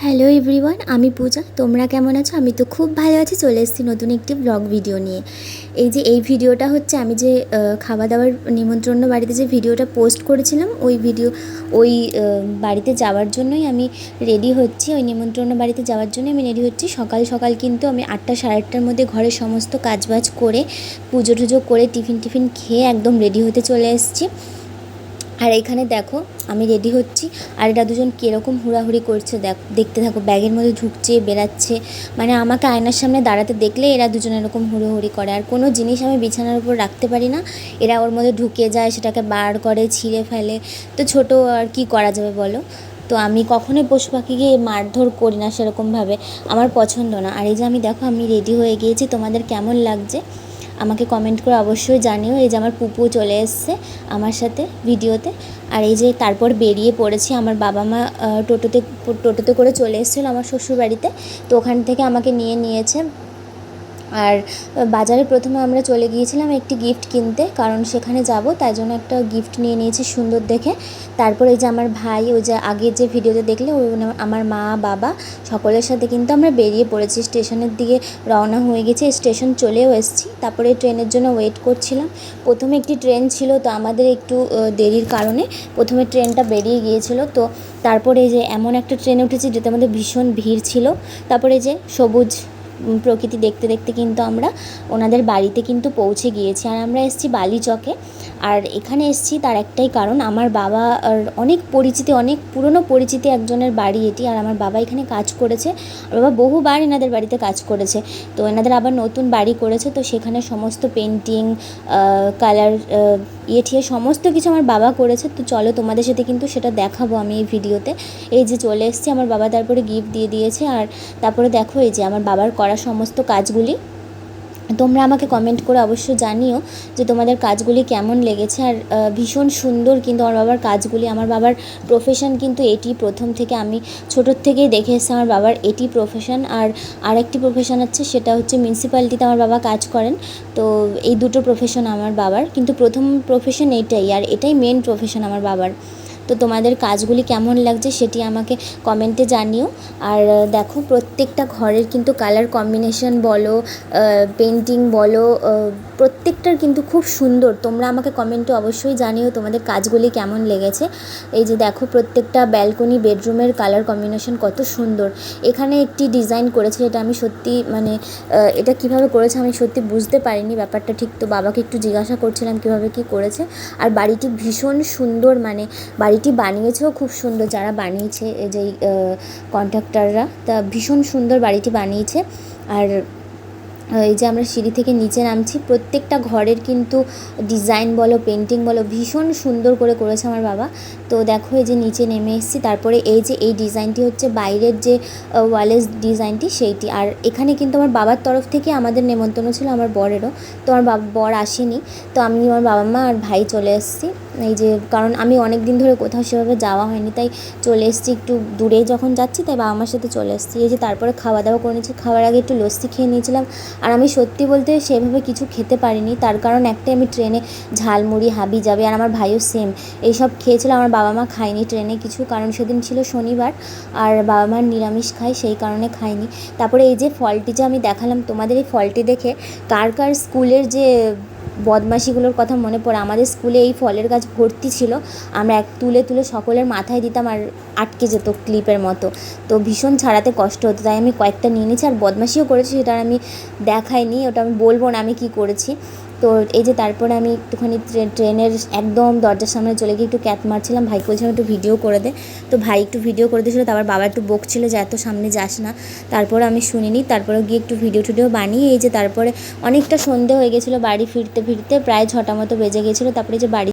Hello everyone, আমি পূজা। তোমরা কেমন আছো? আমি তো খুব ভালো আছি। চলে এসেছি নতুন একটি ব্লগ ভিডিও নিয়ে। এই ভিডিওটা হচ্ছে আমি যে খাওয়া দাওয়ার নিমন্ত্রণ বাড়িতে যে ভিডিওটা পোস্ট করেছিলাম, ওই বাড়িতে যাওয়ার জন্যই আমি রেডি হচ্ছি। ওই নিমন্ত্রণ বাড়িতে যাওয়ার জন্য আমি রেডি হচ্ছি। সকাল সকাল কিন্তু আমি 8টা সাড়ে 8টার মধ্যে ঘরের সমস্ত কাজবাজ করে পুজো টুজো করে টিফিন খেয়ে একদম রেডি হতে চলে এসেছি। আর এখানে দেখো আমি রেডি হচ্ছি, আর এরা দুজন কীরকম হুড়াহুড়ি করছে দেখতে থাকো। ব্যাগের মধ্যে ঢুকছে, বেরাচ্ছে, মানে আমাকে আয়নার সামনে দাঁড়াতে দেখলে এরা দুজন এরকম হুড়োহুড়ি করে। আর কোনো জিনিস আমি বিছানার উপর রাখতে পারি না, এরা ওর মধ্যে ঢুকে যায়, সেটাকে বার করে, ছিঁড়ে ফেলে। তো ছোট আর কি করা যাবে বলো। তো আমি কখনোই পশু পাখিকে মারধর করি না সেরকমভাবে, আমার পছন্দ না। আর এই যে আমি দেখো আমি রেডি হয়ে গিয়েছি, তোমাদের কেমন লাগছে আমাকে কমেন্ট করে অবশ্যই জানিও। এই যে আমার পুপু চলে এসছে আমার সাথে ভিডিওতে। আর এই যে তারপর বেরিয়ে পড়েছি। আমার বাবা মা টোটোতে করে চলে এসেছিলো আমার শ্বশুরবাড়িতে, তো ওখান থেকে আমাকে নিয়েছে। আর বাজারে প্রথমে আমরা চলে গিয়েছিলাম একটি গিফট কিনতে, কারণ সেখানে যাব, তাই জন্য একটা গিফট নিয়েছি সুন্দর দেখে। তারপর এই যে আমার ভাই, ওই যে আগের যে ভিডিওতে দেখলে, ওই আমার মা বাবা সকলের সাথে কিন্তু আমরা বেরিয়ে পড়েছি, স্টেশনের দিকে রওনা হয়ে গেছি। স্টেশন চলেও এসেছি। তারপরে ট্রেনের জন্য ওয়েট করছিলাম। প্রথমে একটি ট্রেন ছিল, তো আমাদের একটু দেরির কারণে প্রথমে ট্রেনটা বেরিয়ে গিয়েছিল। তো তারপরে এই যে এমন একটা ট্রেনে উঠেছি যেটা আমাদের ভীষণ ভিড় ছিল। তারপরে যে সবুজ প্রকৃতি দেখতে দেখতে কিন্তু আমরা ওনাদের বাড়িতে কিন্তু পৌঁছে গিয়েছি। আর আমরা এসেছি বালিচকে। আর এখানে এসেছি তার একটাই কারণ, আমার বাবা অনেক পুরনো পরিচিতি একজনের বাড়ি এটি। আর আমার বাবা এখানে কাজ করেছে, বাবা বহুবার এনাদের বাড়িতে কাজ করেছে। তো এনাদের আবার নতুন বাড়ি করেছে, তো সেখানে সমস্ত পেন্টিং, কালার, ঠিয়ে সমস্ত কিছু আমার বাবা করেছে। তো চলো তোমাদের সাথে কিন্তু সেটা দেখাবো আমি এই ভিডিওতে। এই যে চলে এসেছি, আমার বাবা তারপরে গিফট দিয়ে দিয়েছে। আর তারপরে দেখো এই যে আমার বাবার করা সমস্ত কাজগুলি তোমরা আমাকে কমেন্ট করে অবশ্যই জানিও যে তোমাদের কাজগুলি কেমন লেগেছে। আর ভীষণ সুন্দর কিন্তু আমার বাবার কাজগুলি। আমার বাবার প্রফেশন কিন্তু এটি, প্রথম থেকে আমি ছোটোর থেকেই দেখে এসেছি আমার বাবার এটি প্রফেশন। আর আরেকটি প্রফেশন আছে, সেটা হচ্ছে মিউনিসিপ্যালিটিতে আমার বাবা কাজ করেন। তো এই দুটো প্রফেশন আমার বাবার, কিন্তু প্রথম প্রফেশন এটাই, আর এটাই মেন প্রফেশন আমার বাবার। তো তোমাদের কাজগুলি কেমন লাগছে সেটি আমাকে কমেন্টে জানিও। আর দেখো প্রত্যেকটা ঘরের কিন্তু কালার কম্বিনেশন বলো, পেন্টিং বলো, প্রত্যেকটার কিন্তু খুব সুন্দর। তোমরা আমাকে কমেন্টে অবশ্যই জানিও তোমাদের কাজগুলি কেমন লেগেছে। এই যে দেখো প্রত্যেকটা ব্যালকনি, বেডরুমের কালার কম্বিনেশন কত সুন্দর। এখানে একটি ডিজাইন করেছে, এটা আমি সত্যি মানে এটা কিভাবে করেছে আমি সত্যি বুঝতে পারিনি ব্যাপারটা ঠিক। তো বাবাকে একটু জিজ্ঞাসা করছিলাম কীভাবে কী করেছে। আর বাড়িটি ভীষণ সুন্দর, মানে বাড়িটি বানিয়েছেও খুব সুন্দর, যারা বানিয়েছে এই যে কন্ট্রাক্টররা, তা ভীষণ সুন্দর বাড়িটি বানিয়েছে। আর এই যে আমরা সিঁড়ি থেকে নিচে নামছি, প্রত্যেকটা ঘরের কিন্তু ডিজাইন বলো, পেন্টিং বলো, ভীষণ সুন্দর করে করেছে আমার বাবা। তো দেখো এই যে নিচে নেমে এসেছি। তারপরে এই যে এই ডিজাইনটি হচ্ছে বাইরের যে ওয়ালের ডিজাইনটি, সেইটি। আর এখানে কিন্তু আমার বাবার তরফ থেকে আমাদের নেমন্তন্ন ছিল, আমার বরেরও। তো আমার বর আসেনি, তো আমি, আমার বাবা মা আর ভাই চলে এসেছি। এই যে কারণ আমি অনেক দিন ধরে কোথাও সেভাবে যাওয়া হয়নি, তাই চলে এসেছি। একটু দূরে যখন যাচ্ছি তাই বাবা মার সাথে চলে এসেছি। এই যে তারপরে খাওয়া দাওয়া করে নিয়েছি, খাওয়ার আগে একটু লস্যি খেয়ে নিয়েছিলাম। আর আমি সত্যি বলতে সেভাবে কিছু খেতে পারিনি, তার কারণ একটাই, আমি ট্রেনে ঝালমুড়ি, হাবি যাবে, আর আমার ভাইও সেম এইসব খেয়েছিল। আমার বাবা মা খায়নি ট্রেনে কিছু, কারণ সেদিন ছিল শনিবার, আর বাবা মার নিরামিষ খায়, সেই কারণে খায়নি। তারপরে এই যে ফলটি যে আমি দেখালাম তোমাদের, এই ফলটি দেখে কার কার স্কুলের যে বদমাশিগুলোর কথা মনে পড়ে। আমাদের স্কুলে এই ফলের গাছ ভর্তি ছিল, আমরা তুলে সকলের মাথায় দিতাম, আর আটকে যেত ক্লিপের মতো। তো ভীষণ ছাড়াতে কষ্ট হতো, তাই আমি কয়েকটা নিয়ে নিয়েছি। আর বদমাশিও করেছি, সেটা আমি দেখাইনি, ওটা আমি বলবো না আমি কী করেছি। তো এই যে তারপরে আমি একটুখানি ট্রেনের একদম দরজার সামনে চলে গিয়ে একটু ক্যাট মারছিলাম, ভাইকে বলছিলাম একটু ভিডিও করে দে। তো ভাই একটু ভিডিও করে দিয়েছিলো, তারপর বাবা একটু বকছিল যে এত সামনে যাস না। তারপরে আমি শুনিনি, তারপরে গিয়ে একটু ভিডিও বানিয়ে এই যে তারপরে অনেকটা সন্ধে হয়ে গেছিলো, বাড়ি ফিরতে প্রায় 6টা মতো বেজে গেছিলো। তারপরে যে বাড়ি